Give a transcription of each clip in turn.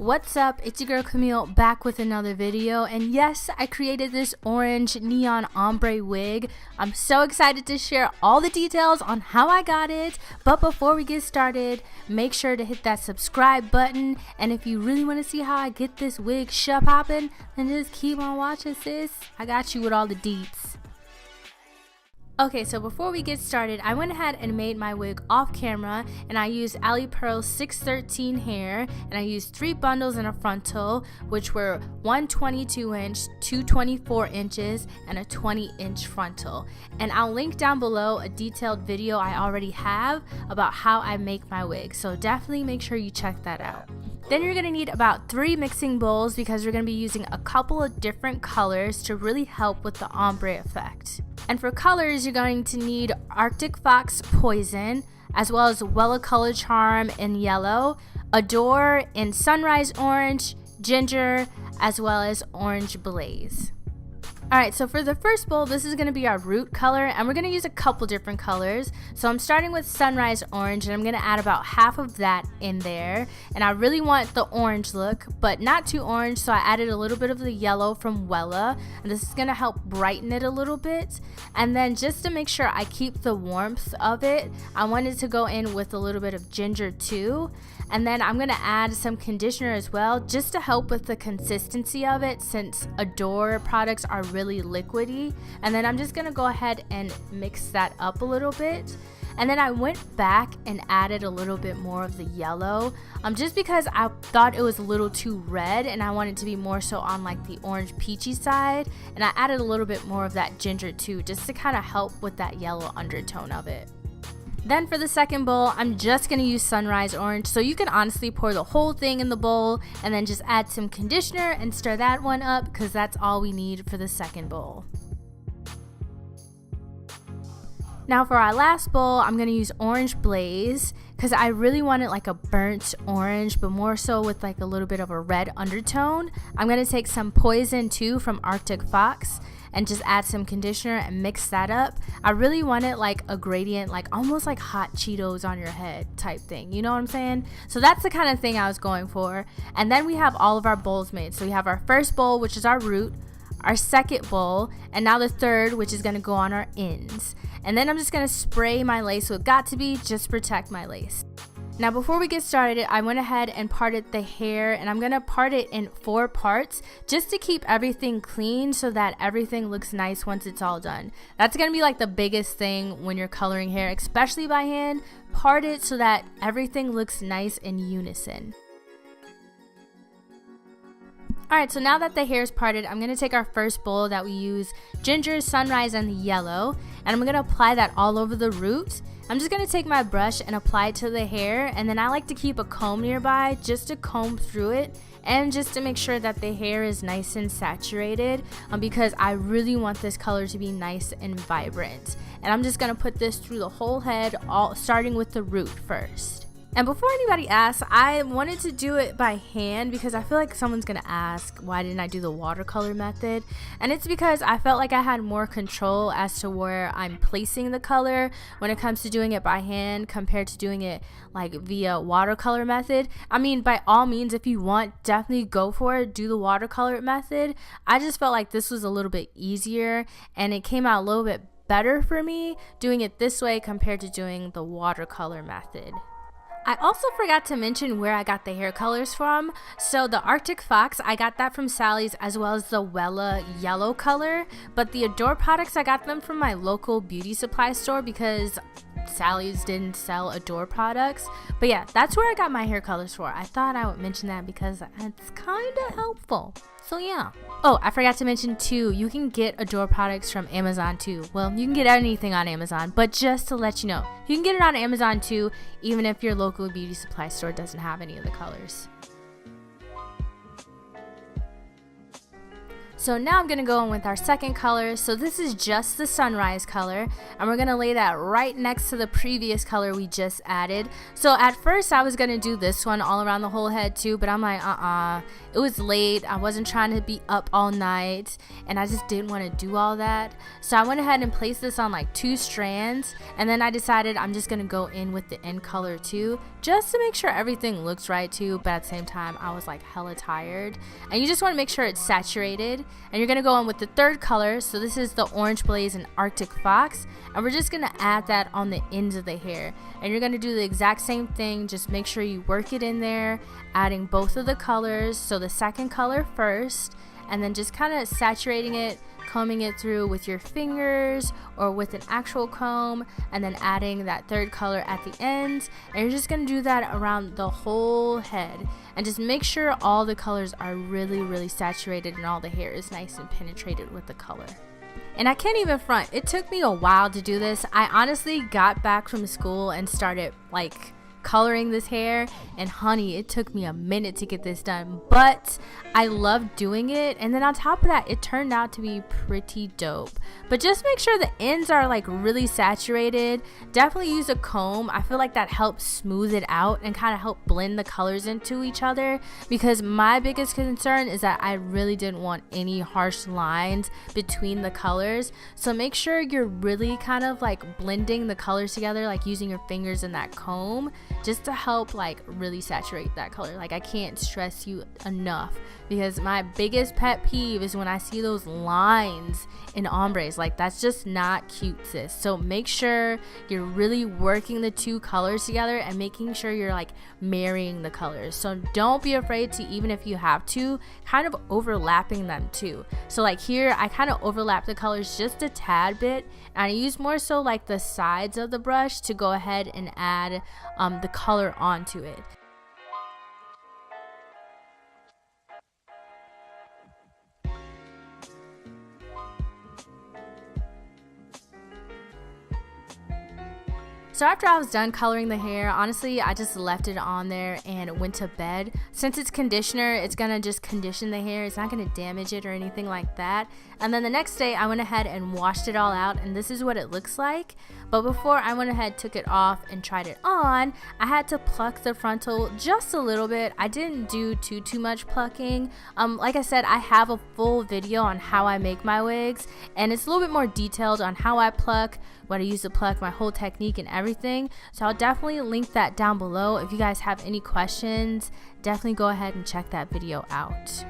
What's up? It's your girl Camille back with another video, and yes, I created this orange neon ombre wig. I'm so excited to share all the details on how I got it, but before we get started, make sure to hit that subscribe button, and if you really want to see how I get this wig poppin', then just keep on watching, sis. I got you with all the deets. Okay, so before we get started, I went ahead and made my wig off camera, and I used Ali Pearl's 613 hair, and I used 3 bundles in a frontal, which were one 22 inch, 2 24 inches, and a 20 inch frontal. And I'll link down below a detailed video I already have about how I make my wig, so definitely make sure you check that out. Then you're going to need about 3 mixing bowls because we're going to be using a couple of different colors to really help with the ombre effect. And for colors, you're going to need Arctic Fox Poison, as well as Wella Color Charm in yellow, Adore in Sunrise Orange, Ginger, as well as Orange Blaze. Alright, so for the first bowl, this is going to be our root color, and we're going to use a couple different colors. So I'm starting with Sunrise Orange, and I'm going to add about half of that in there. And I really want the orange look, but not too orange, so I added a little bit of the yellow from Wella, and this is going to help brighten it a little bit. And then just to make sure I keep the warmth of it, I wanted to go in with a little bit of ginger too. And then I'm going to add some conditioner as well, just to help with the consistency of it, since Adore products are really liquidy. And then I'm just going to go ahead and mix that up a little bit. And then I went back and added a little bit more of the yellow, just because I thought it was a little too red and I wanted to be more so on like the orange peachy side. And I added a little bit more of that ginger too, just to kind of help with that yellow undertone of it. Then for the second bowl, I'm just going to use Sunrise Orange, so you can honestly pour the whole thing in the bowl and then just add some conditioner and stir that one up, because that's all we need for the second bowl. Now for our last bowl, I'm going to use Orange Blaze, because I really want it like a burnt orange, but more so with like a little bit of a red undertone. I'm going to take some Poison too from Arctic Fox and just add some conditioner and mix that up. I really want it like a gradient, like almost like hot Cheetos on your head type thing, you know what I'm saying? So that's the kind of thing I was going for. And then we have all of our bowls made. So we have our first bowl, which is our root, our second bowl, and now the third, which is gonna go on our ends. And then I'm just gonna spray my lace with Got2b just to protect my lace. Now before we get started, I went ahead and parted the hair, and I'm going to part it in 4 parts just to keep everything clean so that everything looks nice once it's all done. That's going to be like the biggest thing when you're coloring hair, especially by hand. Part it so that everything looks nice in unison. Alright, so now that the hair is parted, I'm going to take our first bowl that we use Ginger, Sunrise, and the yellow, and I'm going to apply that all over the root. I'm just going to take my brush and apply it to the hair, and then I like to keep a comb nearby just to comb through it and just to make sure that the hair is nice and saturated, because I really want this color to be nice and vibrant. And I'm just going to put this through the whole head, starting with the root first. And before anybody asks, I wanted to do it by hand because I feel like someone's gonna ask why didn't I do the watercolor method, and it's because I felt like I had more control as to where I'm placing the color when it comes to doing it by hand compared to doing it like via watercolor method. I mean, by all means, if you want, definitely go for it, do the watercolor method. I just felt like this was a little bit easier and it came out a little bit better for me doing it this way compared to doing the watercolor method. I also forgot to mention where I got the hair colors from. So the Arctic Fox, I got that from Sally's, as well as the Wella yellow color. But the Adore products, I got them from my local beauty supply store because Sally's didn't sell Adore products. But yeah, that's where I got my hair colors for. I thought I would mention that because it's kind of helpful. So yeah. Oh, I forgot to mention too, you can get Adore products from Amazon too. Well, you can get anything on Amazon, but just to let you know, you can get it on Amazon too, even if your local beauty supply store doesn't have any of the colors. So now I'm going to go in with our second color. So this is just the sunrise color, and we're going to lay that right next to the previous color we just added. So at first I was going to do this one all around the whole head too, but I'm like, it was late. I wasn't trying to be up all night, and I just didn't want to do all that. So I went ahead and placed this on like 2 strands, and then I decided I'm just going to go in with the end color too, just to make sure everything looks right too. But at the same time, I was like hella tired, and you just want to make sure it's saturated. And you're going to go in with the third color. So this is the Orange Blaze and Arctic Fox, and we're just going to add that on the ends of the hair. And you're going to do the exact same thing, just make sure you work it in there, adding both of the colors. So the second color first, and then just kind of saturating it, combing it through with your fingers or with an actual comb, and then adding that third color at the end. And you're just going to do that around the whole head, and just make sure all the colors are really saturated and all the hair is nice and penetrated with the color. And I can't even front, it took me a while to do this. I honestly got back from school and started like coloring this hair, and honey, it took me a minute to get this done, but I loved doing it. And then on top of that, it turned out to be pretty dope. But just make sure the ends are like really saturated. Definitely use a comb. I feel like that helps smooth it out and kind of help blend the colors into each other, because my biggest concern is that I really didn't want any harsh lines between the colors. So make sure you're really kind of like blending the colors together, like using your fingers and that comb, just to help like really saturate that color. Like, I can't stress you enough, because my biggest pet peeve is when I see those lines in ombres. Like, that's just not cute, sis. So make sure you're really working the 2 colors together and making sure you're like marrying the colors. So don't be afraid to, even if you have to, kind of overlapping them too. So like here, I kind of overlap the colors just a tad bit, and I use more so like the sides of the brush to go ahead and add the color onto it. So after I was done coloring the hair, honestly, I just left it on there and went to bed. Since it's conditioner, it's gonna just condition the hair. It's not gonna damage it or anything like that. And then the next day, I went ahead and washed it all out, and this is what it looks like. But before I went ahead, took it off and tried it on, I had to pluck the frontal just a little bit. I didn't do too much plucking. Like I said, I have a full video on how I make my wigs, and it's a little bit more detailed on how I pluck, what I use to pluck, my whole technique and everything. So I'll definitely link that down below. If you guys have any questions, definitely go ahead and check that video out.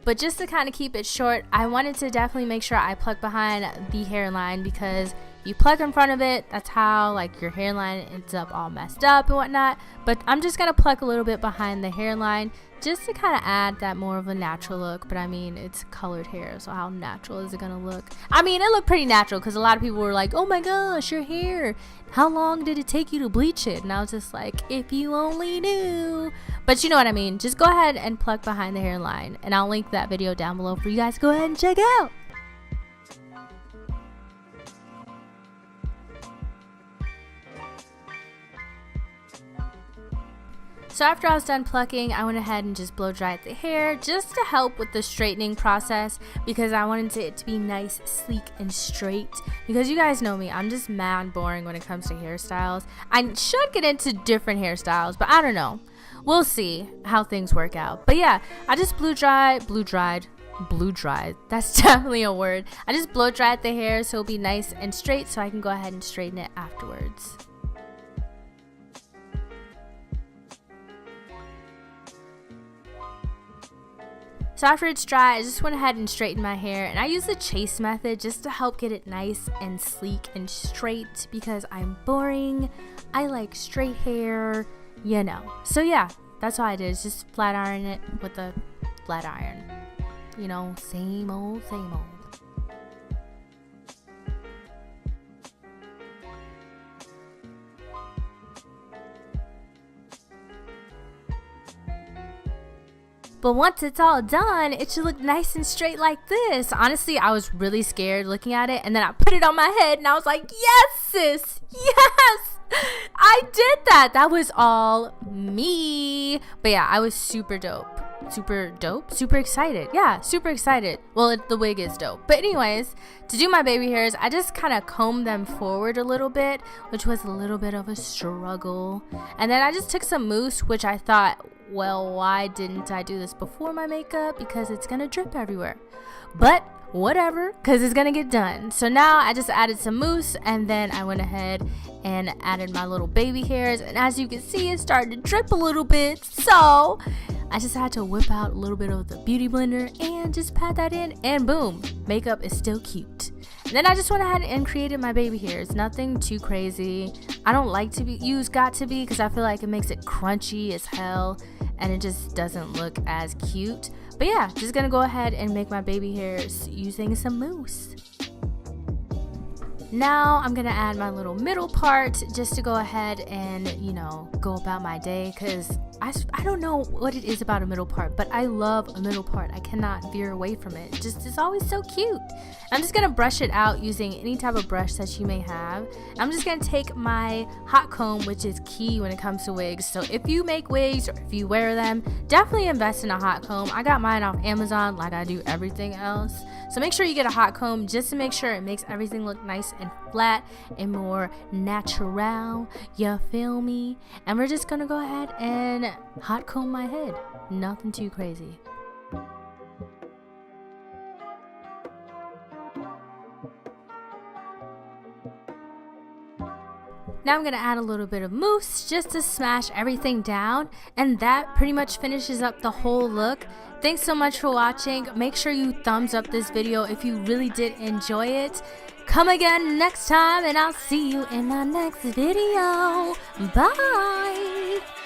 But just to kind of keep it short, I wanted to definitely make sure I pluck behind the hairline, because you pluck in front of it, that's how like your hairline ends up all messed up and whatnot. But I'm just gonna pluck a little bit behind the hairline just to kind of add that more of a natural look. But I mean, it's colored hair, so how natural is it gonna look? I mean, it looked pretty natural, because a lot of people were like, oh my gosh, your hair, how long did it take you to bleach it? And I was just like, if you only knew. But you know what I mean. Just go ahead and pluck behind the hairline, and I'll link that video down below for you guys to go ahead and check out. So after I was done plucking, I went ahead and just blow dried the hair just to help with the straightening process, because I wanted it to be nice, sleek, and straight. Because you guys know me, I'm just mad boring when it comes to hairstyles. I should get into different hairstyles, but I don't know. We'll see how things work out. But yeah, I just blew dried. That's definitely a word. I just blow dried the hair so it'll be nice and straight, so I can go ahead and straighten it afterwards. So after it's dry, I just went ahead and straightened my hair, and I use the chase method just to help get it nice and sleek and straight, because I'm boring. I like straight hair, you know. So yeah, that's all I did, is just flat iron it with a flat iron. You know, same old, same old. But once it's all done, it should look nice and straight like this. Honestly, I was really scared looking at it, and then I put it on my head and I was like, yes, sis, yes, I did that. That was all me. But yeah, I was super dope. super dope, super excited. Yeah, super excited. Well, the wig is dope. But anyways, to do my baby hairs, I just kind of combed them forward a little bit, which was a little bit of a struggle. And then I just took some mousse, which I thought, well, why didn't I do this before my makeup? Because it's gonna drip everywhere. But whatever, because it's gonna get done. So now I just added some mousse, and then I went ahead and added my little baby hairs, and as you can see, it started to drip a little bit. So I just had to whip out a little bit of the beauty blender and just pat that in, and boom, makeup is still cute. And then I just went ahead and created my baby hairs. Nothing too crazy. I don't like to use Got2b because I feel like it makes it crunchy as hell and it just doesn't look as cute. But yeah, just gonna go ahead and make my baby hairs using some mousse. Now I'm gonna add my little middle part just to go ahead and, you know, go about my day, because I don't know what it is about a middle part, but I love a middle part. I cannot veer away from it. It's always so cute. I'm just gonna brush it out using any type of brush that you may have. I'm just gonna take my hot comb, which is key when it comes to wigs. So if you make wigs or if you wear them, definitely invest in a hot comb. I got mine off Amazon like I do everything else. So make sure you get a hot comb just to make sure it makes everything look nice and flat and more natural. You feel me? And we're just gonna go ahead and hot comb my head. Nothing too crazy. Now I'm going to add a little bit of mousse just to smash everything down, and that pretty much finishes up the whole look. Thanks so much for watching. Make sure you thumbs up this video if you really did enjoy it. Come again next time, and I'll see you in my next video. Bye!